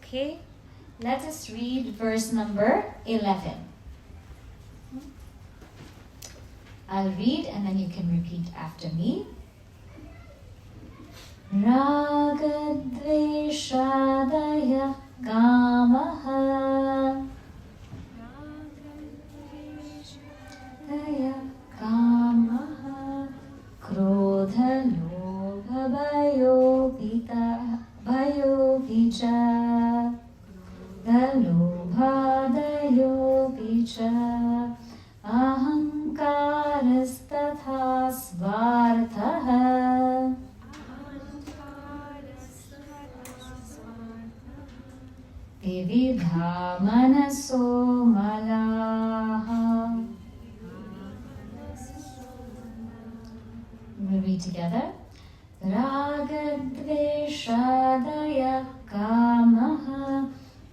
Okay, let us read verse number 11. I'll read and then you can repeat after me. Ragadveshadaya kamaha Daya kamaha Krodha lobha bhayo vicha Lobha dayo vicha Ahankarastatha svarthaha Vividha manaso malaha. We'll read together. Ragadveshadaya kamaha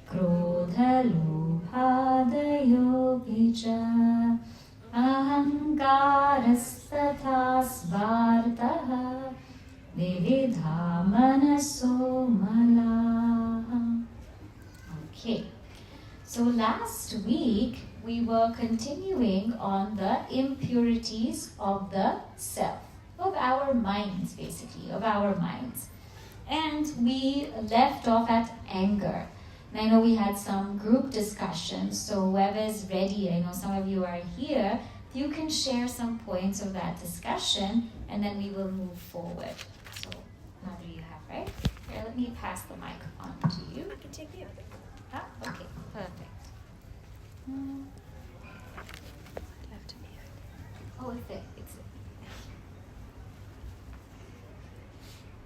Krodha lobhadayo vicha Ahankarastatha svartaha Vividha manaso malaha. Okay, so last week we were continuing on the impurities of the self, of our minds basically, of our minds. And we left off at anger. And I know we had some group discussions, so whoever is ready, I know some of you are here, you can share some points of that discussion and then we will move forward. So, now do you have, right? Here, let me pass the mic on to you. I can take the other. Ah, okay, perfect. Left me. Oh, it's there, it's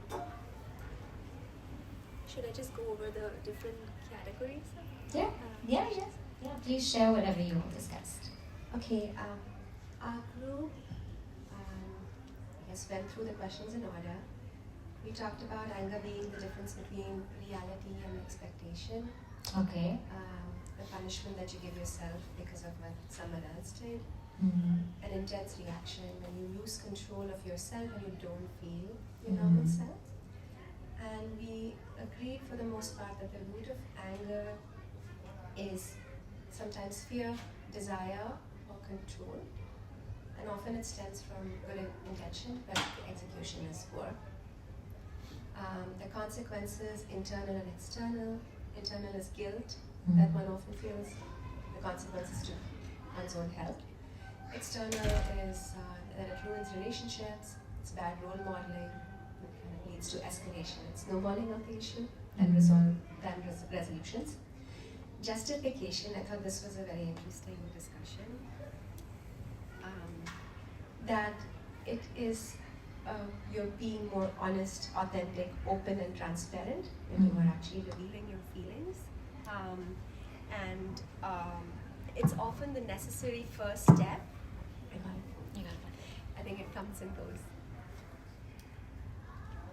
there. Should I just go over the different categories? Yeah, yeah. Please share whatever you discussed. Okay, our group, I guess, went through the questions in order. We talked about anger being the difference between reality and expectation. Okay. The punishment that you give yourself because of what someone else did. Mm-hmm. An intense reaction when you lose control of yourself and you don't feel your normal self. And we agreed for the most part that the root of anger is sometimes fear, desire, or control. And often it stems from good intention, but the execution is poor. The consequences, internal and external. Internal is guilt, that one often feels, the consequences to one's own health. External is that it ruins relationships, it's bad role modeling, it leads to escalation, it's snowballing of the issue, then resolutions. Justification, I thought this was a very interesting discussion. That it is you're being more honest, authentic, open and transparent when you are actually revealing your feelings. it's often the necessary first step. I think it comes in those.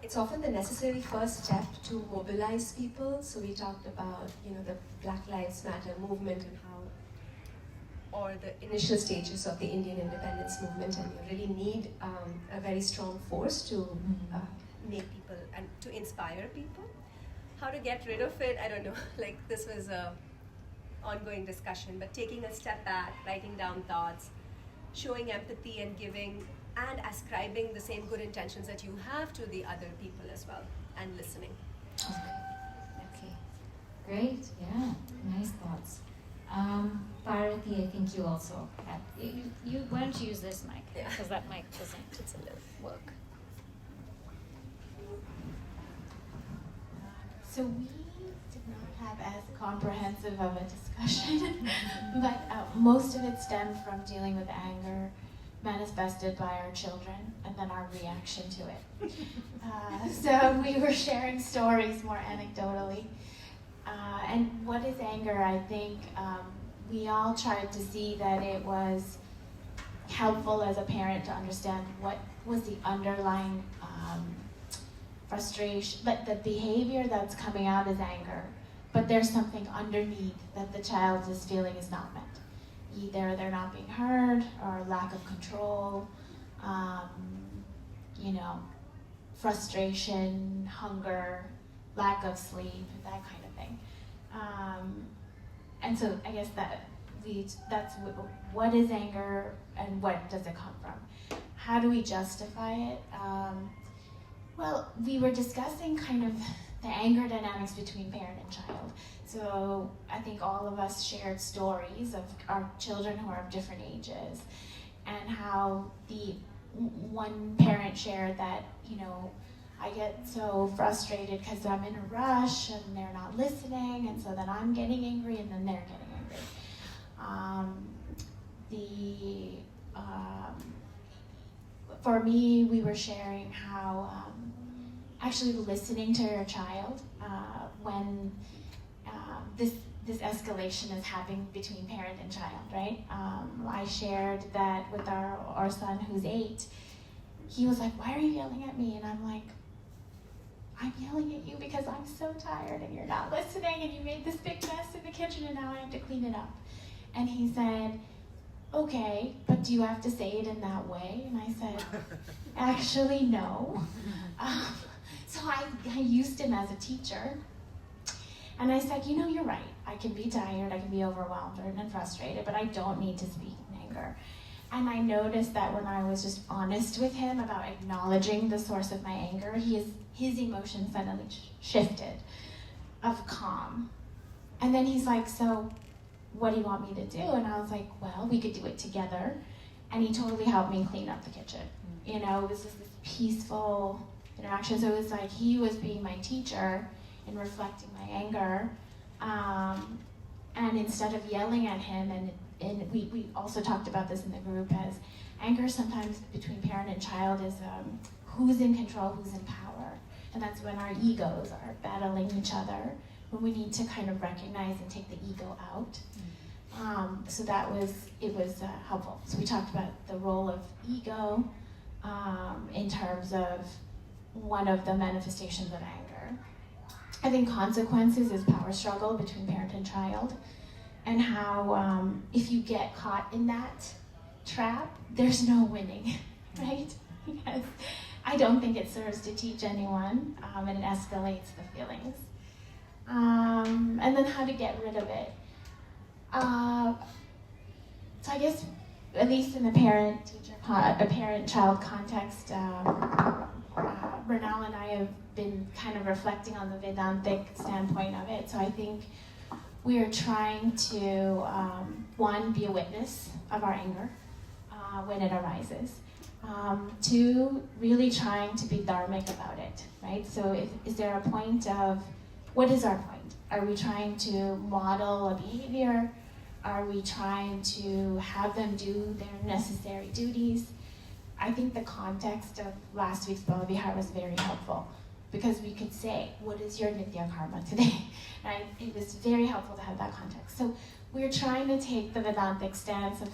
It's often the necessary first step to mobilize people. So we talked about, the Black Lives Matter movement and how, or the initial stages of the Indian independence movement, and you really need a very strong force to Make people and to inspire people. How to get rid of it, I don't know. Like, this was a ongoing discussion, but taking a step back, writing down thoughts, showing empathy and giving and ascribing the same good intentions that you have to the other people as well, and listening. Okay. Great. Yeah. Nice thoughts. Parvati, I think you also had. You why don't you use this mic? Yeah. Because that mic doesn't work. So we did not have as comprehensive of a discussion, but most of it stemmed from dealing with anger manifested by our children and then our reaction to it. So we were sharing stories more anecdotally. And what is anger? I think we all tried to see that it was helpful as a parent to understand what was the underlying frustration, but the behavior that's coming out is anger, but there's something underneath that the child is feeling is not met. Either they're not being heard, or lack of control, frustration, hunger, lack of sleep, that kind of thing. And so I guess that's what is anger and what does it come from? How do we justify it? Well, we were discussing kind of the anger dynamics between parent and child. So I think all of us shared stories of our children who are of different ages, and how the one parent shared that, I get so frustrated because I'm in a rush and they're not listening, and so then I'm getting angry and then they're getting angry. For me, we were sharing how actually listening to your child when this escalation is happening between parent and child, right? I shared that with our son who's 8. He was like, "Why are you yelling at me?" And I'm like, "I'm yelling at you because I'm so tired and you're not listening, and you made this big mess in the kitchen and now I have to clean it up." And he said, "Okay, but do you have to say it in that way?" And I said, "Actually, no." So I used him as a teacher. And I said, "You're right. I can be tired, I can be overwhelmed and frustrated, but I don't need to speak in anger." And I noticed that when I was just honest with him about acknowledging the source of my anger, his emotions suddenly shifted of calm. And then he's like, "So what do you want me to do?" And I was like, "Well, we could do it together." And he totally helped me clean up the kitchen. It was just this peaceful interaction. So it was like he was being my teacher in reflecting my anger. And instead of yelling at him, and we also talked about this in the group, as anger sometimes between parent and child is who's in control, who's in power. And that's when our egos are battling each other, when we need to kind of recognize and take the ego out. So it was helpful. So we talked about the role of ego in terms of one of the manifestations of anger. I think consequences is power struggle between parent and child, and how if you get caught in that trap, there's no winning, right? Because I don't think it serves to teach anyone, and it escalates the feelings. And then how to get rid of it. So I guess, at least in the parent-child context, Bernal and I have been kind of reflecting on the Vedantic standpoint of it. So I think we are trying to, one, be a witness of our anger when it arises. Two, really trying to be dharmic about it, right? So is there a point of, what is our point? Are we trying to model a behavior? Are we trying to have them do their necessary duties? I think the context of last week's Bhava Vihar was very helpful, because we could say, what is your Nitya Karma today? Right? It was very helpful to have that context. So we're trying to take the Vedantic stance of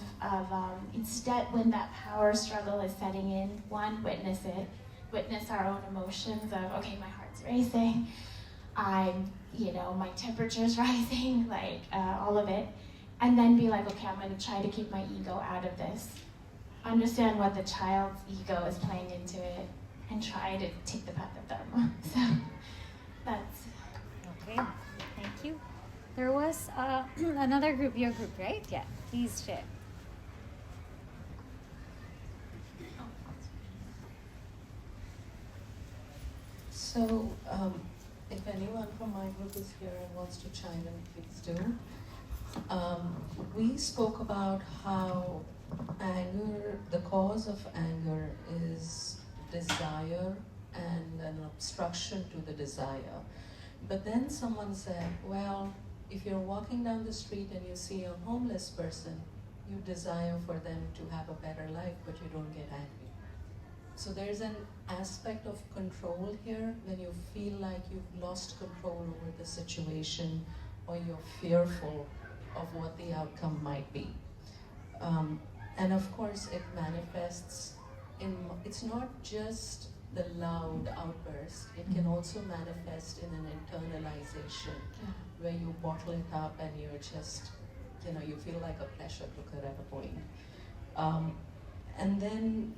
instead when that power struggle is setting in, one, witness it, witness our own emotions of, okay, my heart's racing, my temperature's rising, like all of it, and then be like, okay, I'm going to try to keep my ego out of this. Understand what the child's ego is playing into it, and try to take the path of Dharma. So that's... Okay, thank you. There was another group, your group, right? Yeah, please share. So, if anyone from my group is here and wants to chime in, please do. We spoke about how anger, the cause of anger is desire and an obstruction to the desire. But then someone said, well, if you're walking down the street and you see a homeless person, you desire for them to have a better life, but you don't get angry. So there's an aspect of control here when you feel like you've lost control over the situation or you're fearful of what the outcome might be. And of course it manifests in, it's not just the loud outburst, it can also manifest in an internalization where you bottle it up and you're just, you feel like a pressure cooker at a point. And then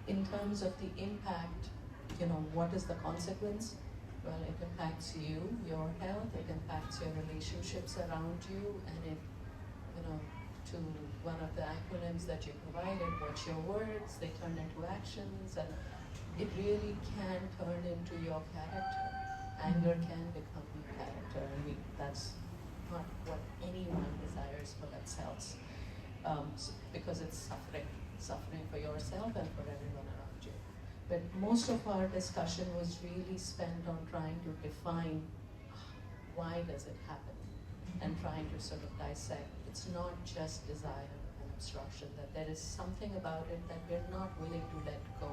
in terms of the impact, what is the consequence? Well, it impacts you, your health, it impacts your relationships around you, and it, to one of the acronyms that you provided, watch your words, they turn into actions, and it really can turn into your character. Anger can become your character, and that's not what anyone desires for themselves, because it's suffering for yourself and for everyone around you. But most of our discussion was really spent on trying to define why does it happen, and trying to sort of dissect. It's not just desire and obstruction, that there is something about it that we're not willing to let go.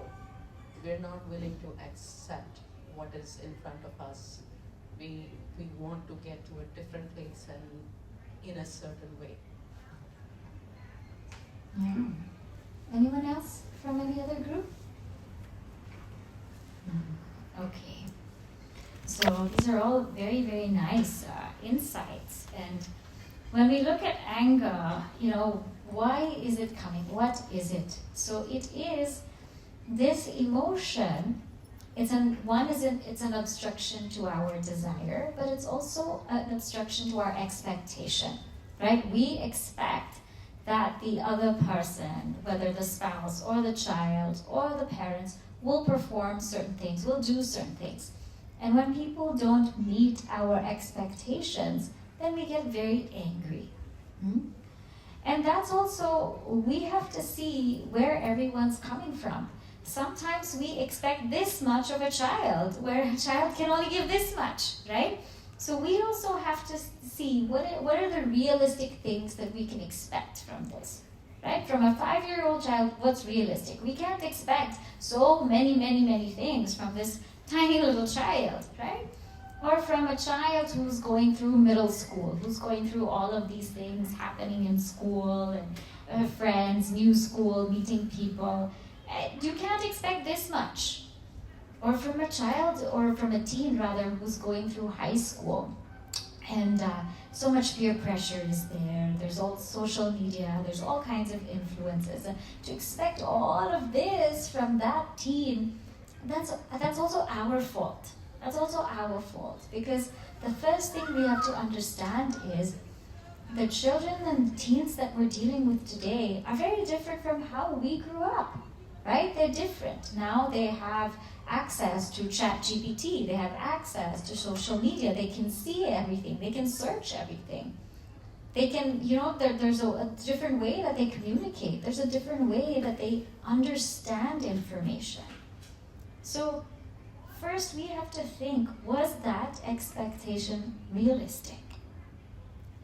We're not willing to accept what is in front of us. We want to get to a different place and in a certain way. Yeah. Anyone else from any other group? Okay. So these are all very, very nice insights. And when we look at anger, why is it coming? What is it? So it is this emotion. It's an obstruction to our desire, but it's also an obstruction to our expectation, right? We expect that the other person, whether the spouse or the child or the parents, will perform certain things, will do certain things. And when people don't meet our expectations, then we get very angry. And that's also, we have to see where everyone's coming from. Sometimes we expect this much of a child, where a child can only give this much, right? So we also have to see what are the realistic things that we can expect from this, right? From a 5-year-old child, what's realistic? We can't expect so many, many, many things from this tiny little child, right? Or from a child who's going through middle school, who's going through all of these things happening in school and friends, new school, meeting people. You can't expect this much. Or from a child, or from a teen rather, who's going through high school. And so much peer pressure is there. There's all social media. There's all kinds of influences. And to expect all of this from that teen, that's also our fault. That's also our fault, because the first thing we have to understand is the children and teens that we're dealing with today are very different from how we grew up, right? They're different. Now they have access to ChatGPT, they have access to social media, they can see everything, they can search everything. They can, there's a different way that they communicate, there's a different way that they understand information. So first we have to think, was that expectation realistic?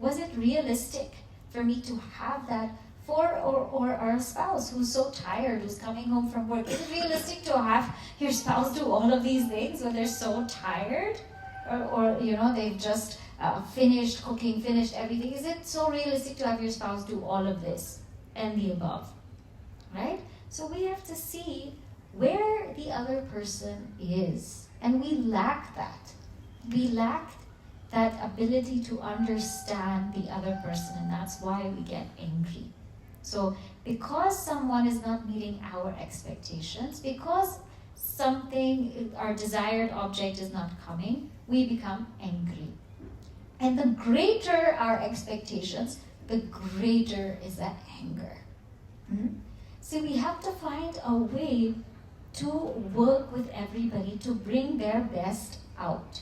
Was it realistic for me to have that for or our spouse who's so tired, who's coming home from work? Is it realistic to have your spouse do all of these things when they're so tired? Or they've just finished cooking, finished everything. Is it so realistic to have your spouse do all of this and the above? Right? So we have to see where the other person is. And we lack that. We lack that ability to understand the other person, and that's why we get angry. So because someone is not meeting our expectations, because something, our desired object is not coming, we become angry. And the greater our expectations, the greater is that anger. So we have to find a way to work with everybody to bring their best out,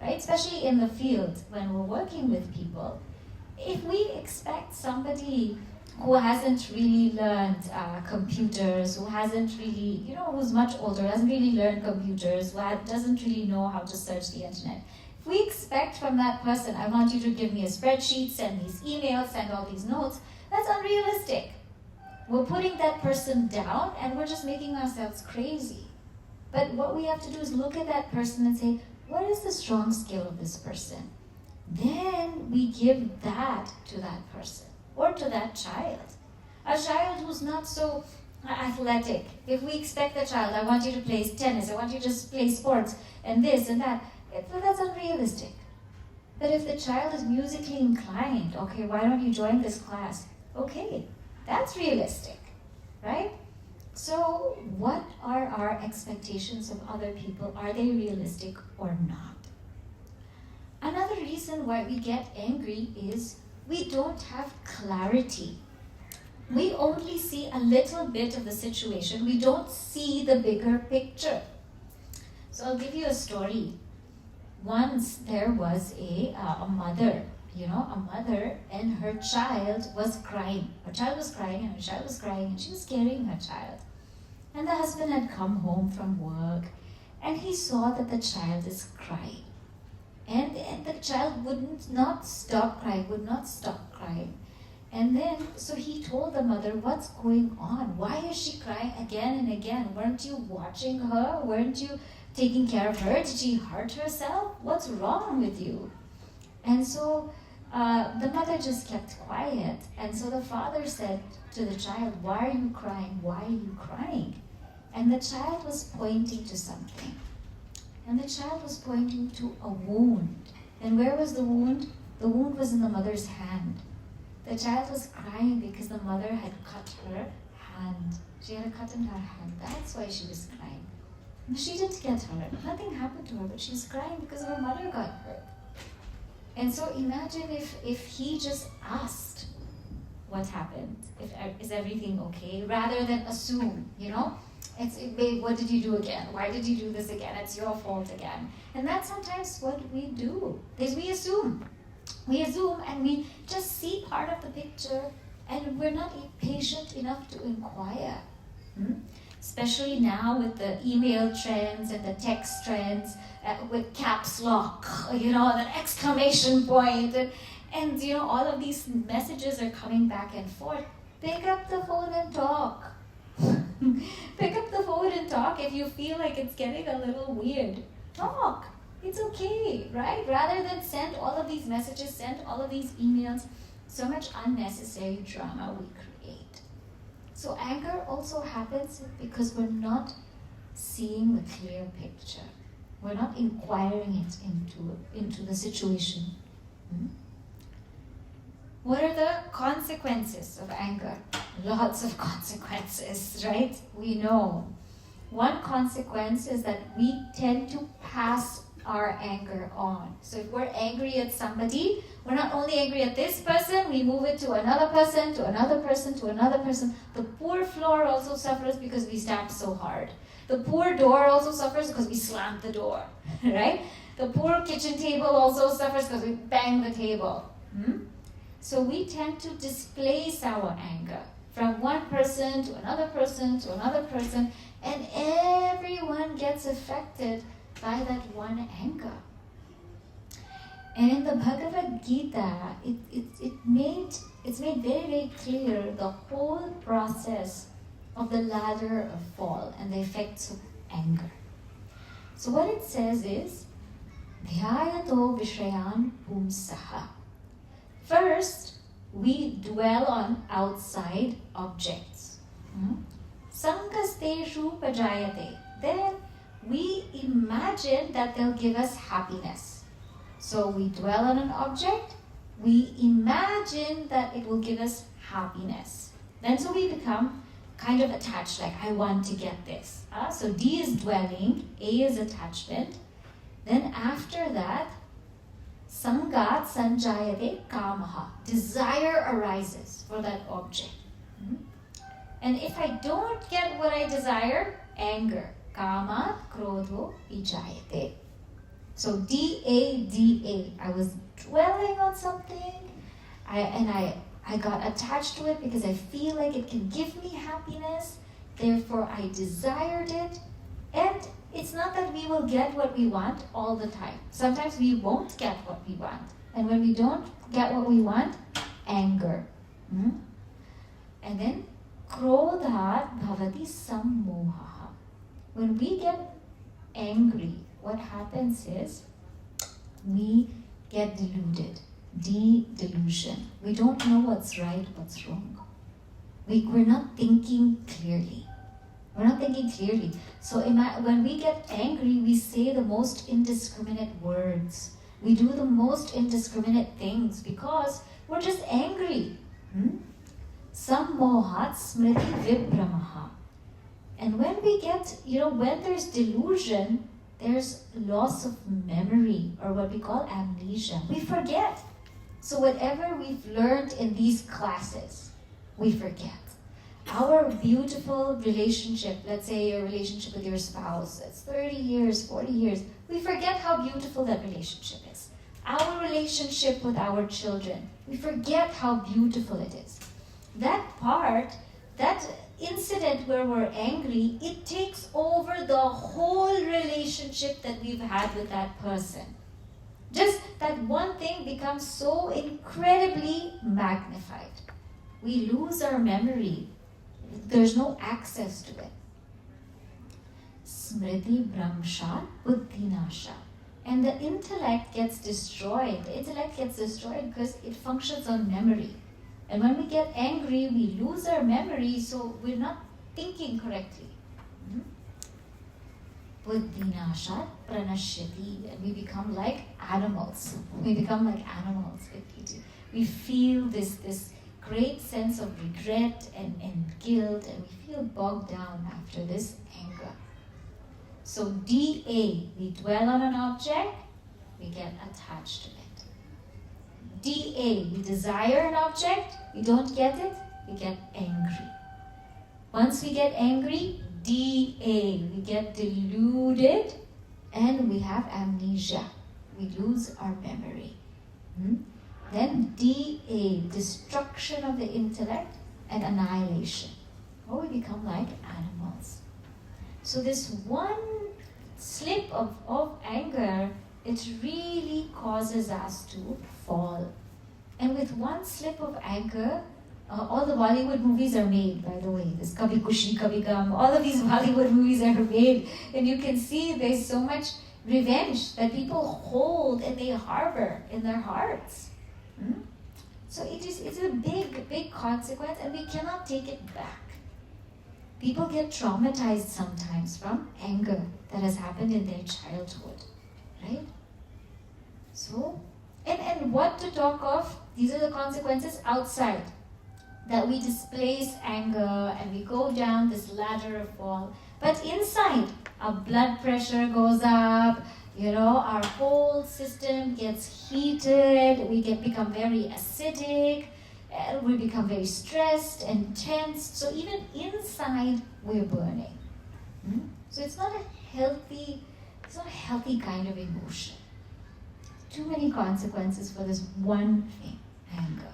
right? Especially in the field when we're working with people. If we expect somebody who hasn't really learned computers, who hasn't really, who's much older, hasn't really learned computers, who doesn't really know how to search the internet. If we expect from that person, I want you to give me a spreadsheet, send these emails, send all these notes, that's unrealistic. We're putting that person down and we're just making ourselves crazy. But what we have to do is look at that person and say, what is the strong skill of this person? Then we give that to that person or to that child. A child who's not so athletic, if we expect the child, I want you to play tennis, I want you to just play sports and this and that, that's unrealistic. But if the child is musically inclined, okay, why don't you join this class? Okay, that's realistic, right? So what are our expectations of other people? Are they realistic or not? Another reason why we get angry is we don't have clarity. We only see a little bit of the situation. We don't see the bigger picture. So I'll give you a story. Once there was a mother, a mother and her child was crying. Her child was crying and her child was crying and she was carrying her child. And the husband had come home from work and he saw that the child is crying. And the child would not stop crying. And then, so he told the mother, what's going on? Why is she crying again and again? Weren't you watching her? Weren't you taking care of her? Did she hurt herself? What's wrong with you? And so the mother just kept quiet. And so the father said to the child, why are you crying? Why are you crying? And the child was pointing to something. And the child was pointing to a wound. And where was the wound? The wound was in the mother's hand. The child was crying because the mother had cut her hand. She had a cut in her hand. That's why she was crying. She didn't get hurt. Nothing happened to her, but she was crying because her mother got hurt. And so imagine if he just asked what happened, is everything okay, rather than assume, babe, what did you do again? Why did you do this again? It's your fault again. And that's sometimes what we do, is we assume. We assume and we just see part of the picture and we're not patient enough to inquire. Especially now with the email trends and the text trends, with caps lock, an exclamation point, and all of these messages are coming back and forth. Pick up the phone and talk. Pick up the phone and talk if you feel like it's getting a little weird. Talk. It's okay, right? Rather than send all of these messages, send all of these emails, so much unnecessary drama we create. So anger also happens because we're not seeing the clear picture. We're not inquiring it into the situation. What are the consequences of anger? Lots of consequences, right? We know. One consequence is that we tend to pass our anger on. So if we're angry at somebody, we're not only angry at this person, we move it to another person, to another person, to another person. The poor floor also suffers because we stamp so hard. The poor door also suffers because we slam the door, right? The poor kitchen table also suffers because we bang the table. So we tend to displace our anger from one person to another person to another person, and everyone gets affected by that one anger. And in the Bhagavad Gita, it's made very, very clear the whole process of the ladder of fall and the effects of anger. So what it says is, Dhyayato Vishayan Pumsaha. First, we dwell on outside objects. Sankasteshu Pajayate. Then we imagine that they'll give us happiness. So we dwell on an object, we imagine that it will give us happiness. Then so we become kind of attached, like I want to get this. So D is dwelling, A is attachment. Then after that, Sangat Sanjayate Kamaha. Desire arises for that object. And if I don't get what I desire, anger. Kama Krodho Vijayate. So D-A-D-A. I was dwelling on something I got attached to it because I feel like it can give me happiness. Therefore, I desired it. And it's not that we will get what we want all the time. Sometimes we won't get what we want. And when we don't get what we want, anger. And then, Krodhat bhavati sammoha. When we get angry, what happens is we get deluded. Delusion. We don't know what's right, what's wrong. We're not thinking clearly. So when we get angry, we say the most indiscriminate words. We do the most indiscriminate things because we're just angry. Sammohat smriti vibramaha. And when we get, when there's delusion, there's loss of memory, or what we call amnesia. We forget. So whatever we've learned in these classes, we forget. Our beautiful relationship, let's say your relationship with your spouse, it's 30 years, 40 years, we forget how beautiful that relationship is. Our relationship with our children, we forget how beautiful it is. That part, that incident where we're angry, it takes over the whole relationship that we've had with that person. Just that one thing becomes so incredibly magnified. We lose our memory. There's no access to it. Smriti Brahmsha Buddhinasha. And the intellect gets destroyed. The intellect gets destroyed because it functions on memory. And when we get angry, we lose our memory, so we're not thinking correctly. Buddhinashat pranashyati. And we become like animals. We feel this great sense of regret and guilt, and we feel bogged down after this anger. So DA, we dwell on an object, we get attached to it. DA, we desire an object, we don't get it, we get angry. Once we get angry, DA, we get deluded, and we have amnesia. We lose our memory. Then DA, destruction of the intellect and annihilation. Or we become like animals. So this one slip of anger, it really causes us to fall. And with one slip of anger, all the Bollywood movies are made, by the way. This Kabhi Khushi, Kabhi Gham, all of these Bollywood movies are made. And you can see there's so much revenge that people hold and they harbor in their hearts. So it's a big consequence, and we cannot take it back. People get traumatized sometimes from anger that has happened in their childhood, right? So, and what to talk of, these are the consequences outside. That we displace anger and we go down this ladder of fall. But inside, our blood pressure goes up, our whole system gets heated, we become very acidic, we become very stressed and tense. So even inside, we're burning. So it's not a healthy kind of emotion. Too many consequences for this one thing, anger.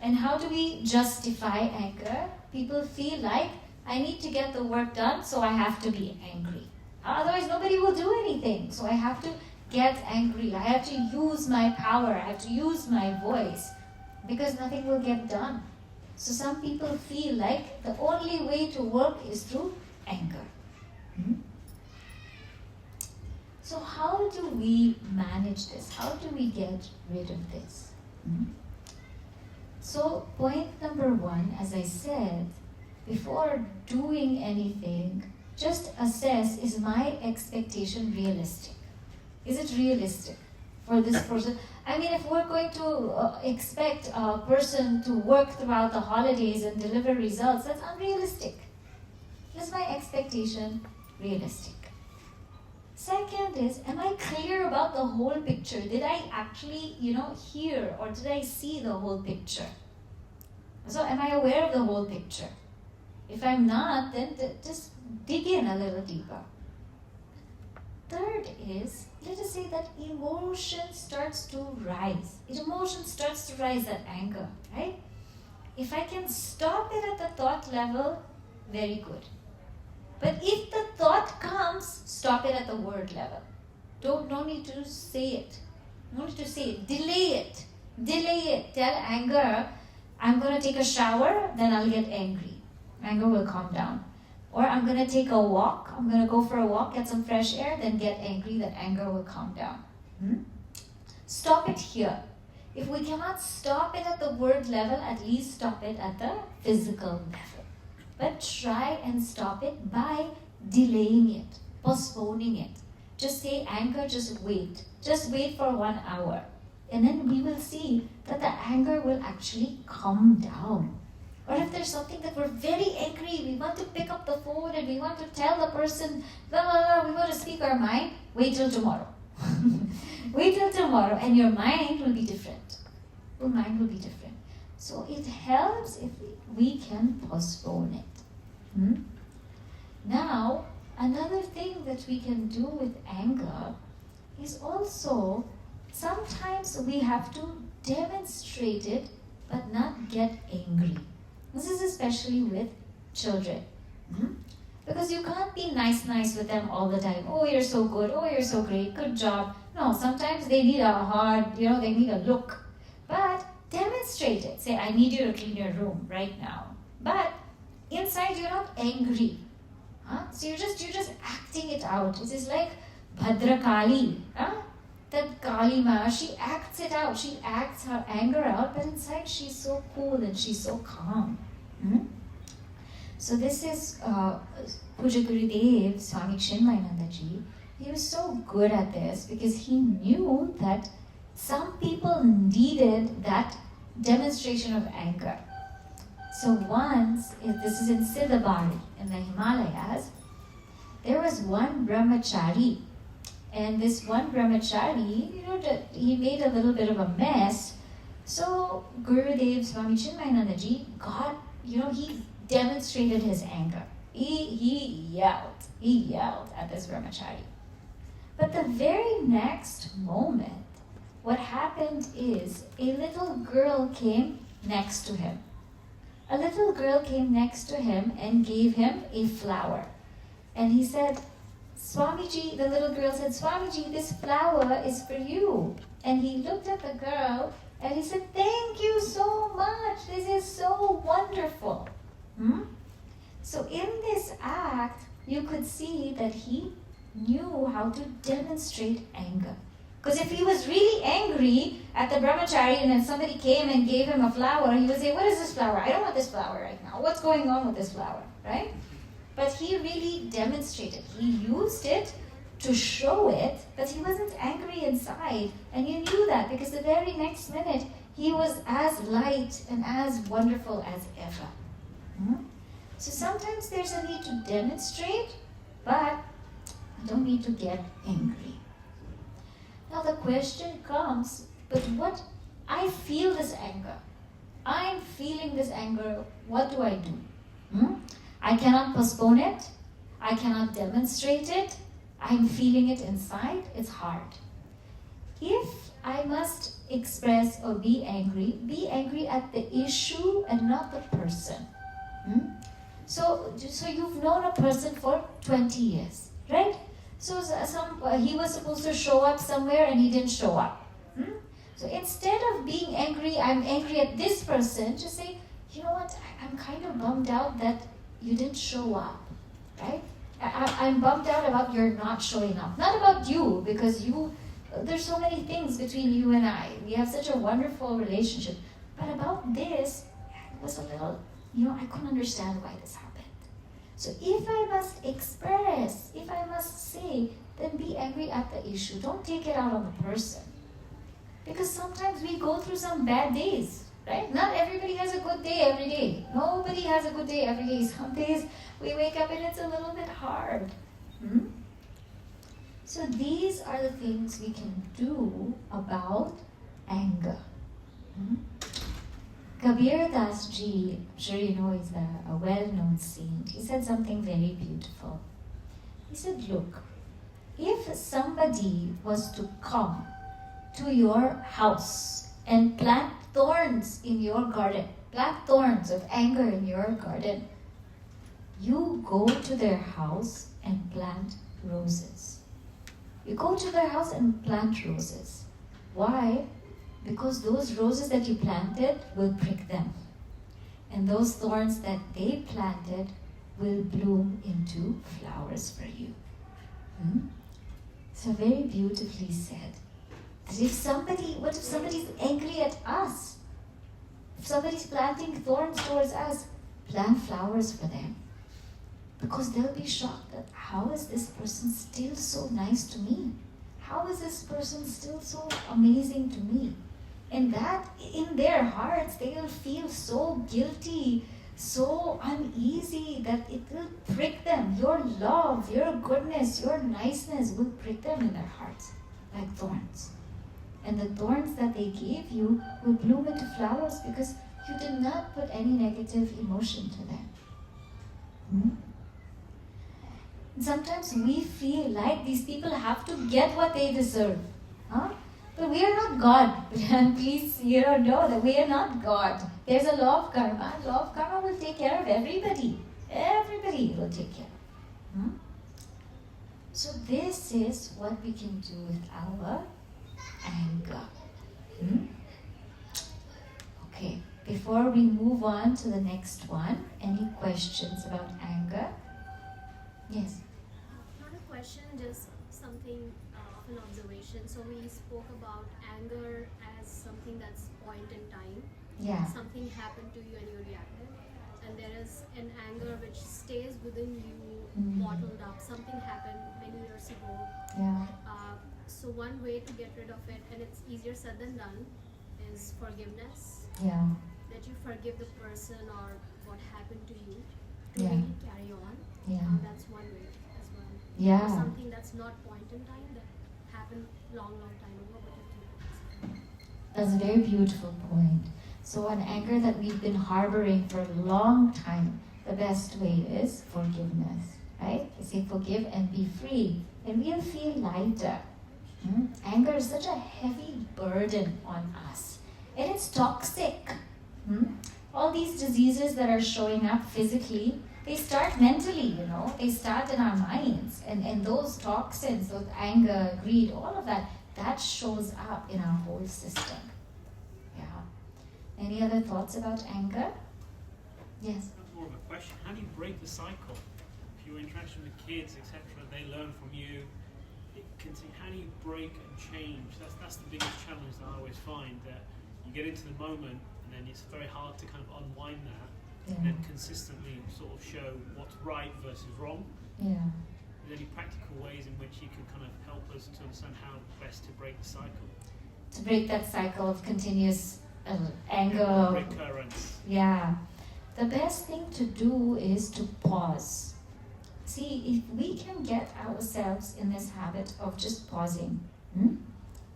And how do we justify anger? People feel like, I need to get the work done, so I have to be angry. Otherwise, nobody will do anything. So I have to get angry. I have to use my power. I have to use my voice. Because nothing will get done. So some people feel like the only way to work is through anger. So how do we manage this? How do we get rid of this? So point number one, as I said, before doing anything, just assess, is my expectation realistic? Is it realistic for this person? I mean, if we're going to expect a person to work throughout the holidays and deliver results, that's unrealistic. Is my expectation realistic? Second is, am I clear about the whole picture? Did I actually, hear or did I see the whole picture? So am I aware of the whole picture? If I'm not, then just dig in a little deeper. Third is, let us say that emotion starts to rise. Emotion starts to rise, that anger, right? If I can stop it at the thought level, very good. But if the thought comes, stop it at the word level. No need to say it. No need to say it. Delay it. Delay it. Tell anger, I'm going to take a shower, then I'll get angry. Anger will calm down. Or I'm going to take a walk. I'm going to go for a walk, get some fresh air, then get angry. That anger will calm down. Stop it here. If we cannot stop it at the word level, at least stop it at the physical level. But try and stop it by delaying it, postponing it. Just say, anger, just wait. Just wait for 1 hour. And then we will see that the anger will actually calm down. Or if there's something that we're very angry, we want to pick up the phone and we want to tell the person, blah, blah, blah, we want to speak our mind, wait till tomorrow. Wait till tomorrow and your mind will be different. Your mind will be different. So it helps if we can postpone it. Now, another thing that we can do with anger is also, sometimes we have to demonstrate it but not get angry. This is especially with children. Because you can't be nice with them all the time. Oh, you're so good. Oh, you're so great. Good job. No, sometimes they need a hard, they need a look. But demonstrate it. Say, I need you to clean your room right now. But inside you're not angry. So you're just acting it out. It is like Bhadra Kali. That Kali Ma, she acts it out. She acts her anger out, but inside she's so cool and she's so calm. So this is Puja Gurudev, Swami Chinmaya ji. He was so good at this because he knew that some people needed that demonstration of anger. So once, this is in Siddhabari, in the Himalayas, there was one brahmachari. And this one brahmachari, he made a little bit of a mess. So Gurudev Swami Chinmaya ji he demonstrated his anger. He yelled at this brahmachari. But the very next moment, what happened is a little girl came next to him. A little girl came next to him and gave him a flower. And he said, Swamiji, the little girl said, Swamiji, this flower is for you. And he looked at the girl and he said, thank you so much. This is so wonderful. So in this act, you could see that he knew how to demonstrate anger. Because if he was really angry at the brahmachari and then somebody came and gave him a flower, he would say, what is this flower? I don't want this flower right now. What's going on with this flower, right? But he really demonstrated. He used it to show it, but he wasn't angry inside. And you knew that because the very next minute, he was as light and as wonderful as ever. So sometimes there's a need to demonstrate, but you don't need to get angry. Now the question comes, but what? I feel this anger. I'm feeling this anger. What do I do? I cannot postpone it. I cannot demonstrate it. I'm feeling it inside. It's hard. If I must express or be angry at the issue and not the person. So you've known a person for 20 years, right? So he was supposed to show up somewhere and he didn't show up. So instead of being angry, I'm angry at this person, just say, you know what, I'm kind of bummed out that you didn't show up, right? I'm bummed out about your not showing up. Not about you, because there's so many things between you and I. We have such a wonderful relationship. But about this, it was a little, I couldn't understand why this happened. So if I must express, if I must say, then be angry at the issue. Don't take it out on the person. Because sometimes we go through some bad days, right? Not everybody has a good day every day. Nobody has a good day every day. Some days we wake up and it's a little bit hard. So these are the things we can do about anger. Kabir Das Ji, I'm sure you know, he's a well-known saint. He said something very beautiful. He said, look, if somebody was to come to your house and plant thorns in your garden, plant thorns of anger in your garden, you go to their house and plant roses. You go to their house and plant roses. Why? Because those roses that you planted will prick them. And those thorns that they planted will bloom into flowers for you. So very beautifully said. That what if somebody's angry at us? If somebody's planting thorns towards us, plant flowers for them. Because they'll be shocked that how is this person still so nice to me? How is this person still so amazing to me? And that in their hearts, they'll feel so guilty, so uneasy that it will prick them. Your love, your goodness, your niceness will prick them in their hearts like thorns. And the thorns that they gave you will bloom into flowers because you did not put any negative emotion to them. Sometimes we feel like these people have to get what they deserve. But we are not God. And please, know that we are not God. There's a law of karma. Law of karma will take care of everybody. Everybody will take care of. So this is what we can do with our anger. Okay, before we move on to the next one, any questions about anger? Yes? Not a question, just something of an observation. So we spoke about anger as something that's point in time. Yeah. Something happened to you and you reacted. And there is an anger which stays within you, bottled up. Something happened many years ago. Yeah. So one way to get rid of it, and it's easier said than done, is forgiveness. Yeah. That you forgive the person or what happened to you to Yeah. really carry on. Yeah. That's one way as well. Yeah. Or something that's not point in time that happened long time ago, but it did. That's a very beautiful point. So an anger that we've been harboring for a long time, the best way is forgiveness, right? You say forgive and be free, and we'll feel lighter. Anger is such a heavy burden on us, and it's toxic. All these diseases that are showing up physically, they start mentally, they start in our minds, and those toxins, those anger, greed, all of that shows up in our whole system. Yeah. Any other thoughts about anger? Yes. That's more of a question. How do you break the cycle? If your interaction with kids, etc., they learn from you. How do you break and change? That's the biggest challenge that I always find, that you get into the moment and then it's very hard to kind of unwind that and then consistently sort of show what's right versus wrong. Yeah. Are there any practical ways in which you can kind of help us to understand how best to break the cycle? To break that cycle of continuous anger. Recurrence. Yeah. The best thing to do is to pause. See, if we can get ourselves in this habit of just pausing,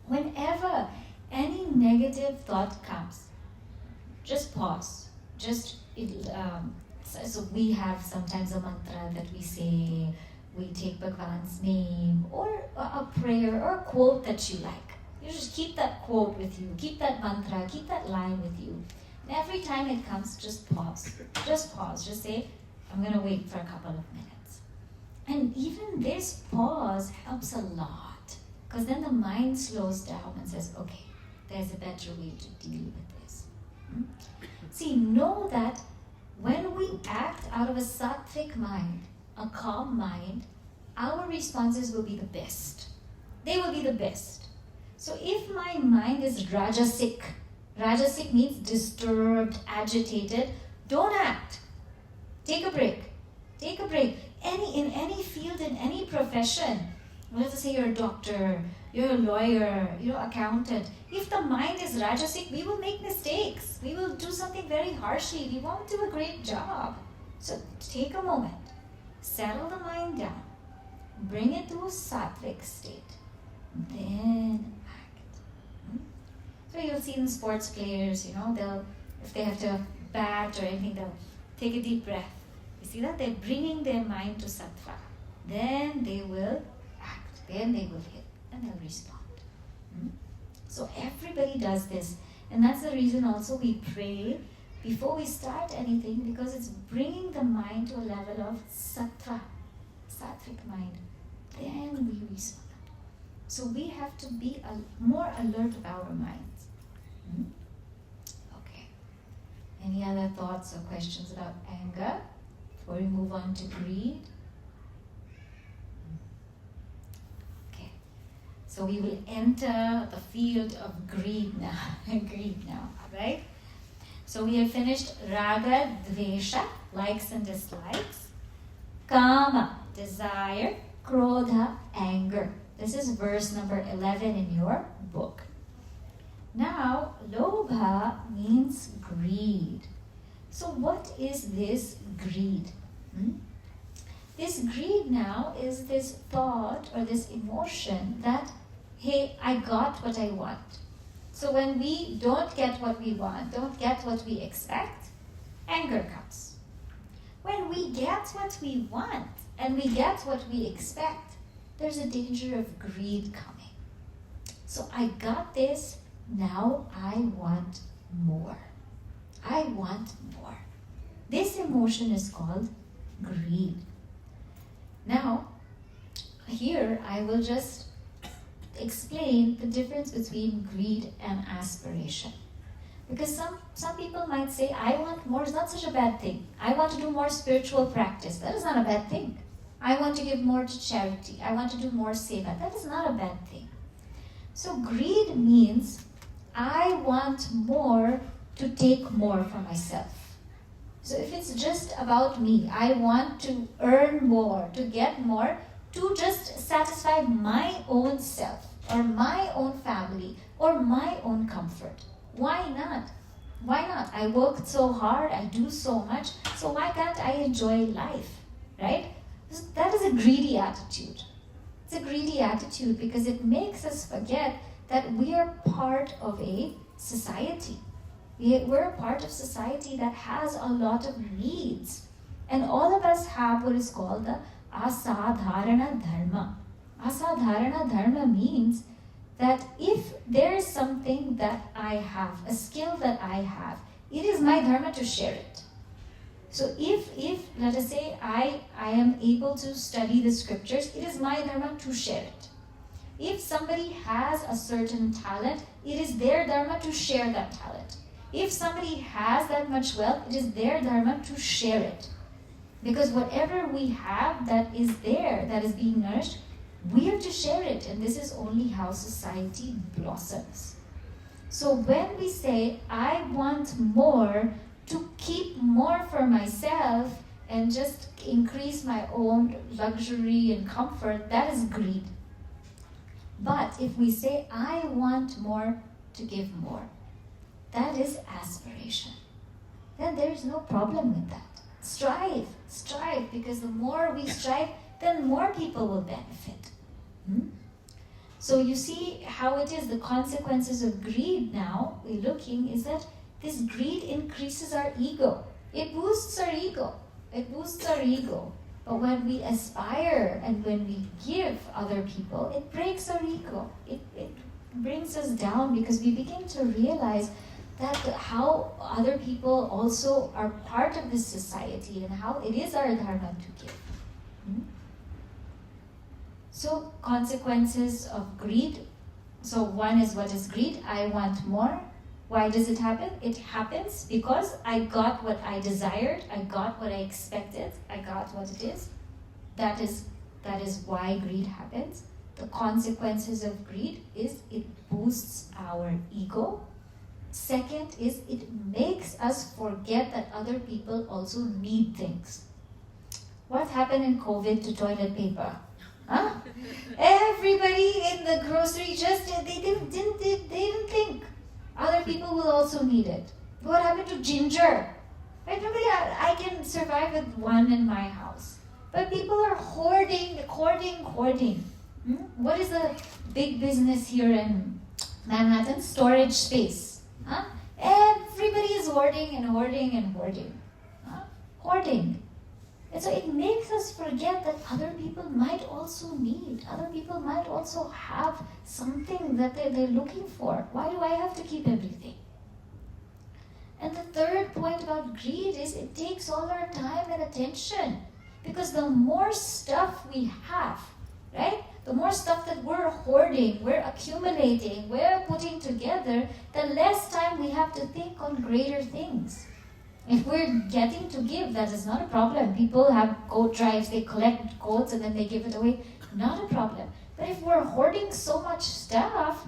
whenever any negative thought comes, just pause. So we have sometimes a mantra that we say, we take Bhagwan's name, or a prayer, or a quote that you like. You just keep that quote with you, keep that mantra, keep that line with you. And every time it comes, just pause. Just pause. Just say, I'm going to wait for a couple of minutes. And even this pause helps a lot, because then the mind slows down and says, okay, there's a better way to deal with this. See, know that when we act out of a sattvic mind, a a calm mind, our responses will be the best. They will be the best. So if my mind is rajasic means disturbed, agitated, don't act. Take a break. Take a break. In any field, in any profession, let's say you're a doctor, you're a lawyer, you're an accountant. If the mind is rajasic, we will make mistakes. We will do something very harshly. We won't do a great job. So take a moment. Settle the mind down. Bring it to a sattvic state. Then act. So you'll see in sports players, they'll, if they have to bat or anything, they'll take a deep breath. You see that? They're bringing their mind to sattva. Then they will act. Then they will hit. And they'll respond. So everybody does this. And that's the reason also we pray before we start anything, because it's bringing the mind to a level of sattva, sattvic mind. Then we respond. So we have to be more alert about our minds. Okay. Any other thoughts or questions about anger before we move on to greed? Okay. So we will enter the field of greed now. Greed now, right? So we have finished raga, dvesha, likes and dislikes. Kama, desire. Krodha, anger. This is verse number 11 in your book. Now, lobha means greed. So what is this greed? This greed now is this thought or this emotion that, hey, I got what I want. So when we don't get what we want, don't get what we expect, anger comes. When we get what we want and we get what we expect, there's a danger of greed coming. So I got this, now I want more. I want more. This emotion is called greed. Now, here I will just explain the difference between greed and aspiration. Because some people might say, I want more is not such a bad thing. I want to do more spiritual practice. That is not a bad thing. I want to give more to charity. I want to do more seva. That is not a bad thing. So greed means I want more to take more for myself. So if it's just about me, I want to earn more, to get more, to just satisfy my own self or my own family or my own comfort. Why not? Why not? I worked so hard, I do so much, so why can't I enjoy life, right? That is a greedy attitude. It's a greedy attitude because it makes us forget that we are part of a society. We're a part of society that has a lot of needs. And all of us have what is called the asadharana dharma. Asadharana dharma means that if there is something that I have, a skill that I have, it is my dharma to share it. So if let us say I am able to study the scriptures, it is my dharma to share it. If somebody has a certain talent, it is their dharma to share that talent. If somebody has that much wealth, it is their dharma to share it. Because whatever we have that is there, that is being nourished, we have to share it. And this is only how society blossoms. So when we say, I want more, to keep more for myself and just increase my own luxury and comfort, that is greed. But if we say, I want more to give more, that is aspiration. Then there is no problem with that. Strive, because the more we strive, then more people will benefit. So you see how it is, the consequences of greed now, we're looking, is that this greed increases our ego. It boosts our ego. But when we aspire and when we give other people, it breaks our ego. It brings us down because we begin to realize that how other people also are part of this society and how it is our dharma to give. So consequences of greed. So one is, what is greed? I want more. Why does it happen? It happens because I got what I desired, I got what I expected, I got what it is. that is why greed happens. The consequences of greed is it boosts our ego. Second is it makes us forget that other people also need things. What happened in COVID to toilet paper? Huh? Everybody in the grocery they didn't think other people will also need it. What happened to ginger? Right? Nobody, I can survive with one in my house. But people are hoarding. What is the big business here in Manhattan? Storage space. Huh? Everybody is hoarding. Huh? Hoarding. And so it makes us forget that other people might also need. Other people might also have something that they're looking for. Why do I have to keep everything? And the third point about greed is it takes all our time and attention. Because the more stuff we have, right? The more stuff that we're hoarding, we're accumulating, we're putting together, the less time we have to think on greater things. If we're getting to give, that is not a problem. People have goat drives, they collect goats and then they give it away. Not a problem. But if we're hoarding so much stuff,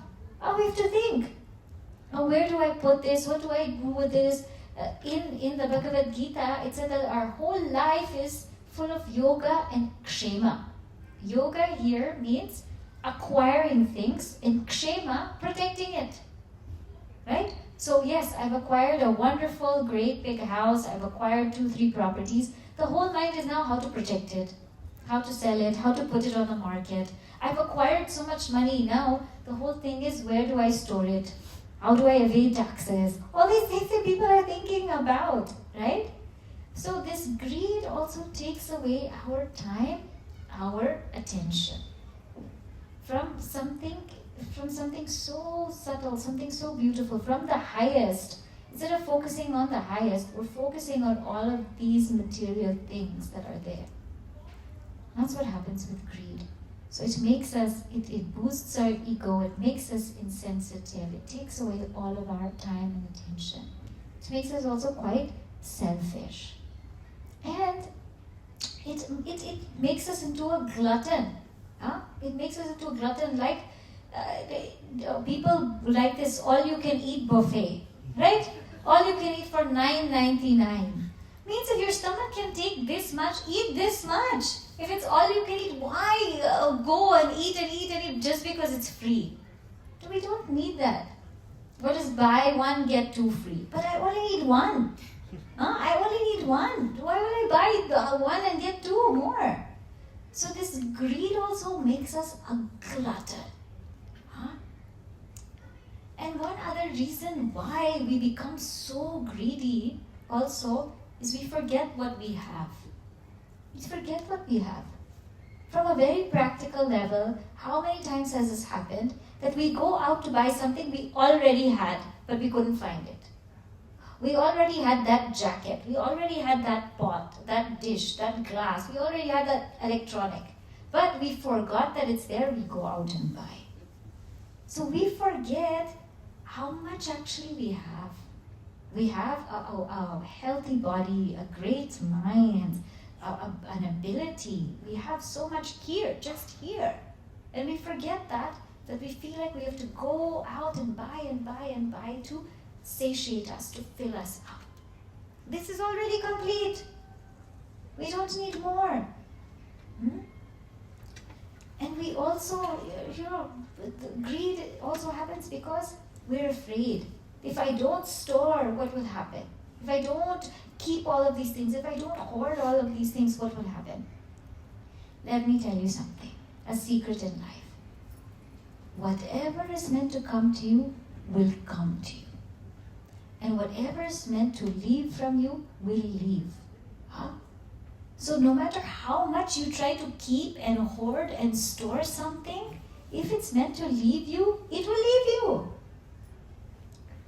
we have to think. Where do I put this? What do I do with this? In the Bhagavad Gita, it said that our whole life is full of yoga and kshema. Yoga here means acquiring things, and kshema, protecting it. Right? So yes, I've acquired a wonderful, great big house. I've acquired 2-3 properties. The whole mind is now how to protect it, how to sell it, how to put it on the market. I've acquired so much money. Now the whole thing is, where do I store it? How do I evade taxes? All these things that people are thinking about, right? So this greed also takes away our time, our attention from something so subtle, something so beautiful, from the highest. Instead of focusing on the highest, we're focusing on all of these material things that are there. That's what happens with greed. So it makes us, it boosts our ego, it makes us insensitive, it takes away all of our time and attention. It makes us also quite selfish. And it makes us into a glutton. It makes us into a glutton, like people like this all-you-can-eat buffet, right? All you can eat for $9.99. Means if your stomach can take this much, eat this much. If it's all you can eat, why go and eat just because it's free? We don't need that. What is buy one, get two free? But I only need one. I only need one. Why would I buy one and get two more? So this greed also makes us a glutton. And one other reason why we become so greedy also is we forget what we have. We forget what we have. From a very practical level, how many times has this happened that we go out to buy something we already had, but we couldn't find it? We already had that jacket, we already had that pot, that dish, that glass, we already had that electronic, but we forgot that it's there, we go out and buy. So we forget how much actually we have. We have a healthy body, a great mind, an ability. We have so much here, just here. And we forget that we feel like we have to go out and buy to satiate us, to fill us up. This is already complete. We don't need more. And we also, greed also happens because we're afraid. If I don't store, what will happen? If I don't keep all of these things, if I don't hoard all of these things, what will happen? Let me tell you something, a secret in life. Whatever is meant to come to you will come to you. And whatever is meant to leave from you will leave. So no matter how much you try to keep and hoard and store something, if it's meant to leave you, it will leave you.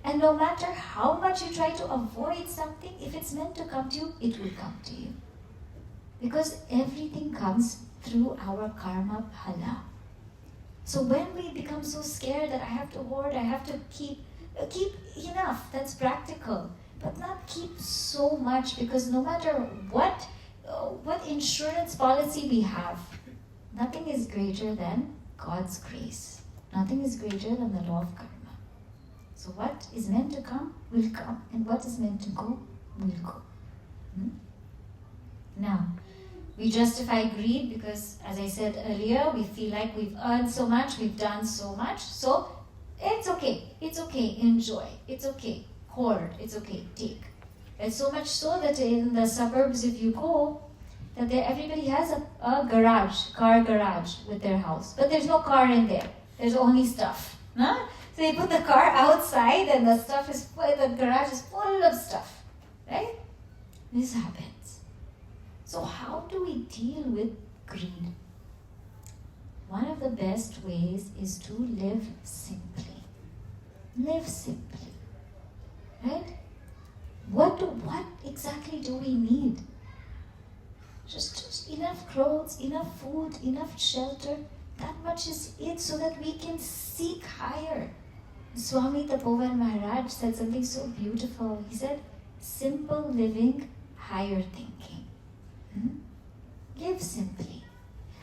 And no matter how much you try to avoid something, if it's meant to come to you, it will come to you. Because everything comes through our karma phala. So when we become so scared that I have to hoard, I have to keep enough, that's practical. But not keep so much, because no matter what what insurance policy we have. Nothing is greater than God's grace. Nothing is greater than the law of karma. So what is meant to come will come, and what is meant to go will go. Now, we justify greed because, as I said earlier, we feel like we've earned so much, we've done so much, so it's okay, enjoy, it's okay, hoard, it's okay, take. And so much so that in the suburbs, if you go, that everybody has a garage, car garage with their house. But there's no car in there. There's only stuff. Huh? So you put the car outside and the garage is full of stuff. Right? This happens. So how do we deal with greed? One of the best ways is to live simply. Live simply. Right? What exactly do we need? Just enough clothes, enough food, enough shelter. That much is it, so that we can seek higher. Swami Tapovan Maharaj said something so beautiful. He said, simple living, higher thinking. Live simply.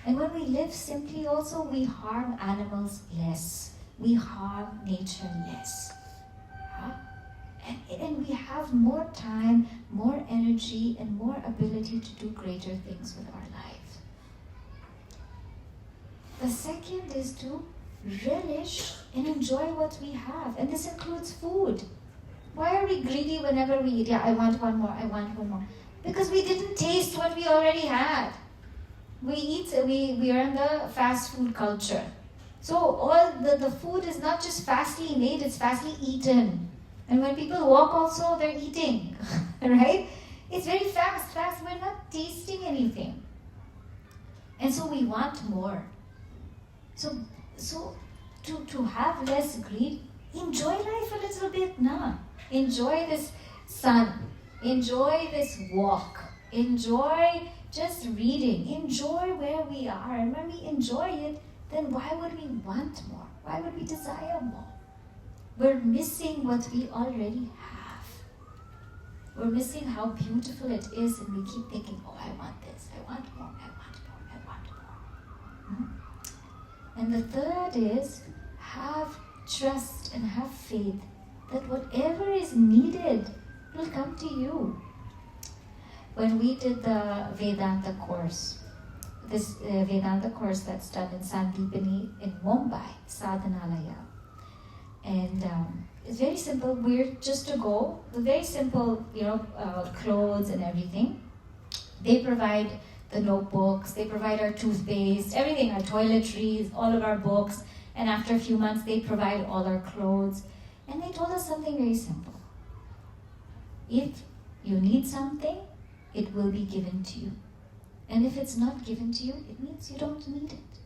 And when we live simply also, we harm animals less. We harm nature less. And we have more time, more energy, and more ability to do greater things with our life. The second is to relish and enjoy what we have. And this includes food. Why are we greedy whenever we eat? Yeah, I want one more. Because we didn't taste what we already had. We are in the fast food culture. So all the food is not just fastly made, it's fastly eaten. And when people walk also, they're eating, right? It's very fast. We're not tasting anything. And so we want more. So to have less greed, enjoy life a little bit now. Enjoy this sun. Enjoy this walk. Enjoy just reading. Enjoy where we are. And when we enjoy it, then why would we want more? Why would we desire more? We're missing what we already have. We're missing how beautiful it is, and we keep thinking, oh, I want this, I want more, I want more. And the third is, have trust and have faith that whatever is needed will come to you. When we did the Vedanta course, this Vedanta course that's done in Sandipani in Mumbai, Sadhanalaya, and it's very simple. We're just to go with very simple, clothes and everything. They provide the notebooks, they provide our toothpaste, everything, our toiletries, all of our books. And after a few months, they provide all our clothes. And they told us something very simple. If you need something, it will be given to you. And if it's not given to you, it means you don't need it.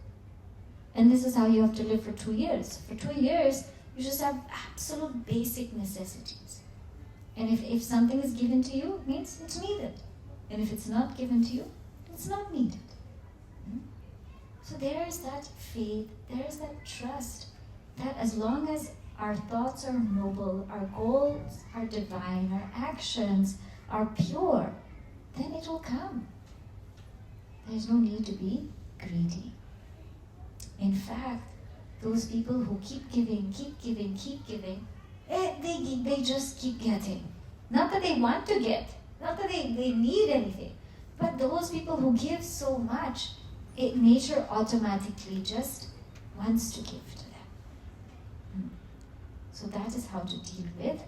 And this is how you have to live for 2 years. For 2 years, you just have absolute basic necessities. And if something is given to you, it means it's needed. And if it's not given to you, it's not needed. So there is that faith, there is that trust that as long as our thoughts are noble, our goals are divine, our actions are pure, then it will come. There's no need to be greedy. In fact, those people who keep giving, they just keep getting. Not that they want to get, not that they need anything, but those people who give so much, nature automatically just wants to give to them. So that is how to deal with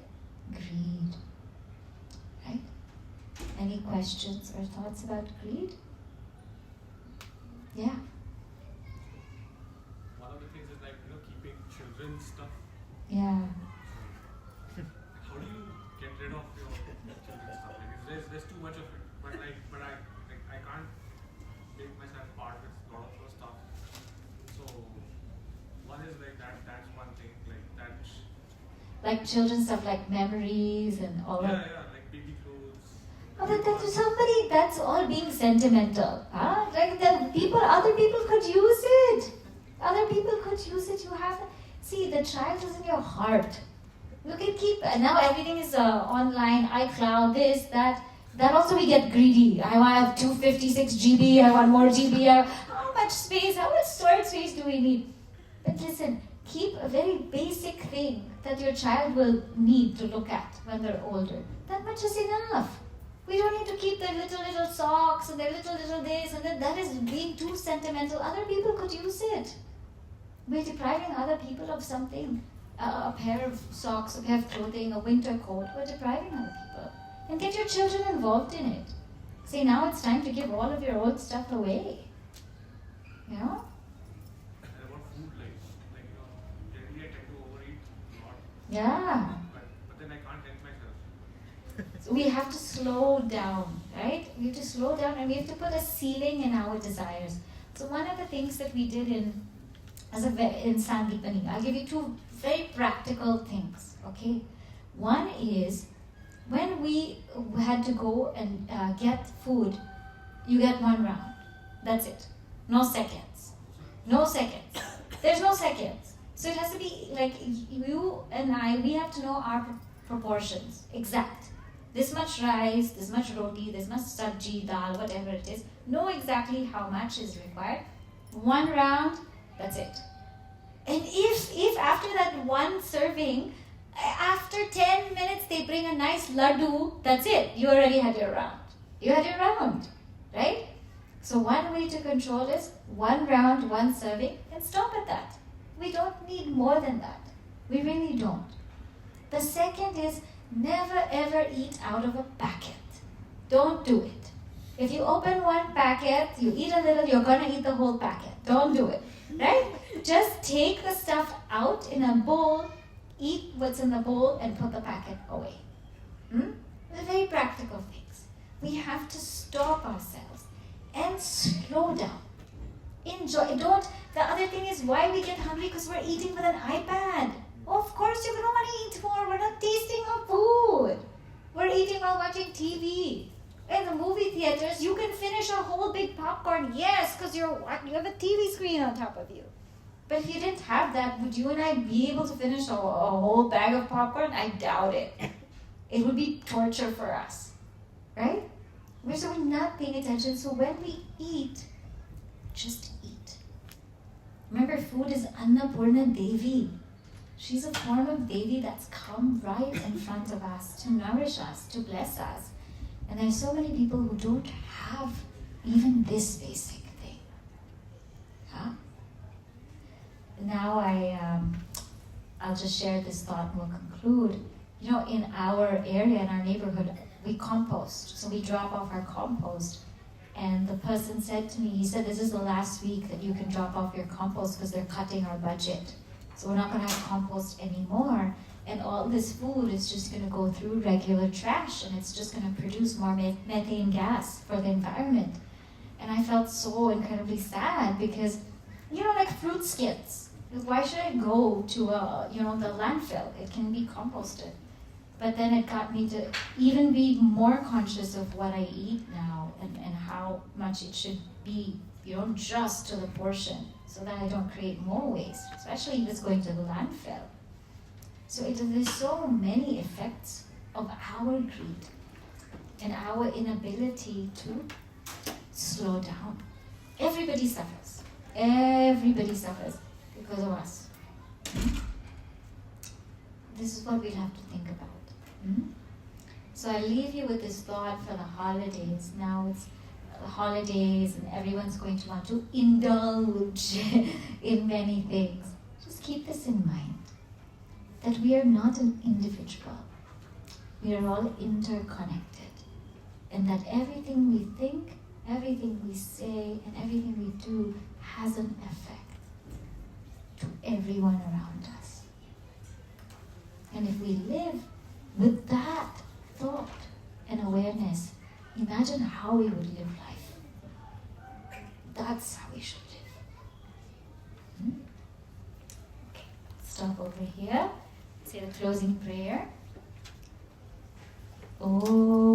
greed. Right? Any questions or thoughts about greed? Yeah. One of the things is keeping children's stuff. Yeah. How do you get rid of your children's stuff? There's too much of it, but I can't make myself part with a lot of your stuff. So one is that's one thing that. Like children's stuff, like memories and all that. Yeah, like baby clothes. Oh, that's all being sentimental. Huh? Like other people could use it. Other people could use it. You have, see, the child is in your heart. You can keep, now everything is online, iCloud, this, that. That also we get greedy. I want to have 256 GB, I want more GB. How much space, how much storage space do we need? But listen, keep a very basic thing that your child will need to look at when they're older. That much is enough. We don't need to keep their little socks and their little this and that is being too sentimental. Other people could use it. We're depriving other people of something. A pair of socks, a pair of clothing, a winter coat. We're depriving other people. And get your children involved in it. Say, now it's time to give all of your old stuff away. You know? And about food, generally I tend to overeat a lot. Yeah. But then I can't help myself. So we have to slow down, right? We have to slow down and we have to put a ceiling in our desires. So one of the things that we did in Sandipani, I'll give you two very practical things, okay? One is, when we had to go and get food, you get 1 round. That's it. No seconds. No seconds. There's no seconds. So it has to be like you and I, we have to know our proportions. Exact. This much rice, this much roti, this much sabji, dal, whatever it is. Know exactly how much is required. 1 round, that's it. And if after that one serving, after 10 minutes they bring a nice laddu, that's it. You already had your round. You had your round, right? So one way to control is 1 round, 1 serving, and stop at that. We don't need more than that. We really don't. The second is never ever eat out of a packet. Don't do it. If you open 1 packet, you eat a little, you're going to eat the whole packet. Don't do it, right? Just take the stuff out in a bowl, eat what's in the bowl, and put the packet away. They're very practical things. We have to stop ourselves and slow down. Enjoy. The other thing is why we get hungry, because we're eating with an iPad. Of course you're going to want to eat more. We're not tasting our food. We're eating while watching TV. In the movie theaters, you can finish a whole big popcorn. Yes, because you have a TV screen on top of you. But if you didn't have that, would you and I be able to finish a whole bag of popcorn? I doubt it. It would be torture for us. Right? So we're not paying attention. So when we eat, just eat. Remember, food is Annapurna Devi. She's a form of Devi that's come right in front of us to nourish us, to bless us. And there's so many people who don't have even this basic thing. Huh? Now I'll just share this thought and we'll conclude. You know, in our area, in our neighborhood, we compost. So we drop off our compost. And the person said to me, he said, this is the last week that you can drop off your compost because they're cutting our budget. So we're not going to have compost anymore. And all this food is just going to go through regular trash and it's just going to produce more methane gas for the environment. And I felt so incredibly sad because, you know, like fruit skins. Why should I go to the landfill? It can be composted. But then it got me to even be more conscious of what I eat now and how much it should be, just to the portion so that I don't create more waste, especially if it's going to the landfill. So there's so many effects of our greed and our inability to slow down. Everybody suffers. Everybody suffers because of us. This is what we'll have to think about. So I leave you with this thought for the holidays. Now it's the holidays and everyone's going to want to indulge in many things. Just keep this in mind, that we are not an individual. We are all interconnected. And that everything we think, everything we say, and everything we do has an effect to everyone around us. And if we live with that thought and awareness, imagine how we would live life. That's how we should live. Okay, stop over here. Say the closing prayer. Oh.